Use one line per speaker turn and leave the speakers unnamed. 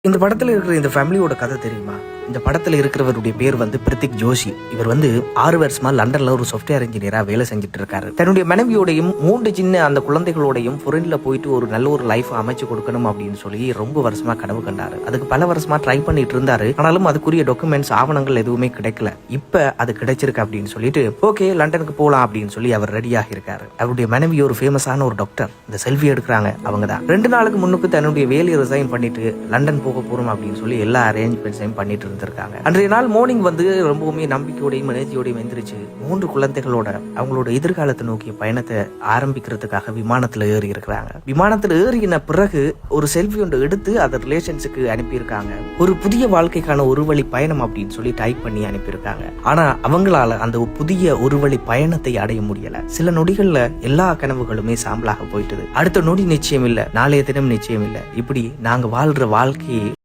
இந்த படத்துல இருக்கிற இந்த ஃபேமிலியோட கதை தெரியுமா? இந்த படத்துல இருக்கிறவருடைய பேர் பிரித்திக் ஜோஷி. இவர் 6 வருஷமா லண்டன்ல ஒரு சாஃப்ட்வேர் இன்ஜினியரா வேலை செஞ்சுட்டு இருக்காரு. தன்னுடைய மனைவியோடையும் 3 சின்ன அந்த குழந்தைகளோடையும் ஃபாரின்ல போயிட்டு ஒரு நல்ல ஒரு லைஃப் அமைச்சு கொடுக்கணும் அப்படின்னு சொல்லி ரொம்ப வருஷமா கனவு கண்டாரு. அதுக்கு பல வருஷமா ட்ரை பண்ணிட்டு இருந்தாரு. ஆனாலும் அதுக்குரிய டாக்குமெண்ட்ஸ் ஆவணங்கள் எதுவுமே கிடைக்கல. இப்ப அது கிடைச்சிருக்கு அப்படின்னு சொல்லிட்டு ஓகே லண்டனுக்கு போலாம் அப்படின்னு சொல்லி அவர் ரெடியாக இருக்காரு. அவருடைய மனைவி ஒரு ஃபேமஸான ஒரு டாக்டர். இந்த செல்ஃபி எடுக்கிறாங்க அவங்க தான். 2 நாளுக்கு முன்னுக்கு தன்னுடைய வேலையை ரிசைன் பண்ணிட்டு லண்டன் போக போறோம் அப்படின்னு சொல்லி எல்லா அரேஞ்ச்மெண்ட்ஸையும் பண்ணிட்டு இருந்திருக்காங்க. அன்றைய நாள் மார்னிங் ரொம்பவுமே நம்பிக்கையோடையும் எனர்ஜியோடையும் எந்திரிச்சு 3 குழந்தைகளோட அவங்களோட எதிர்காலத்தை நோக்கிய பயணத்தை ஆரம்பிக்கிறதுக்காக விமானத்துல ஏறி இருக்கிறாங்க. விமானத்துல ஏறின பிறகு ஒரு செல்ஃபி ஒன்று எடுத்து அதை ரிலேஷன்ஸுக்கு அனுப்பியிருக்காங்க. ஒரு புதிய வாழ்க்கைக்கான ஒரு வழி பயணம் அப்படின்னு சொல்லி டைப் பண்ணி அனுப்பியிருக்காங்க. ஆனா அவங்களால அந்த புதிய ஒரு வழி பயணத்தை அடைய முடியல. சில நொடிகள்ல எல்லா கனவுகளுமே சாம்பலாக போயிட்டது. அடுத்த நொடி நிச்சயம் இல்ல, நாளைய தினம் நிச்சயம் இல்ல. இப்படி நாங்க வாழ்ற வாழ்க்கையை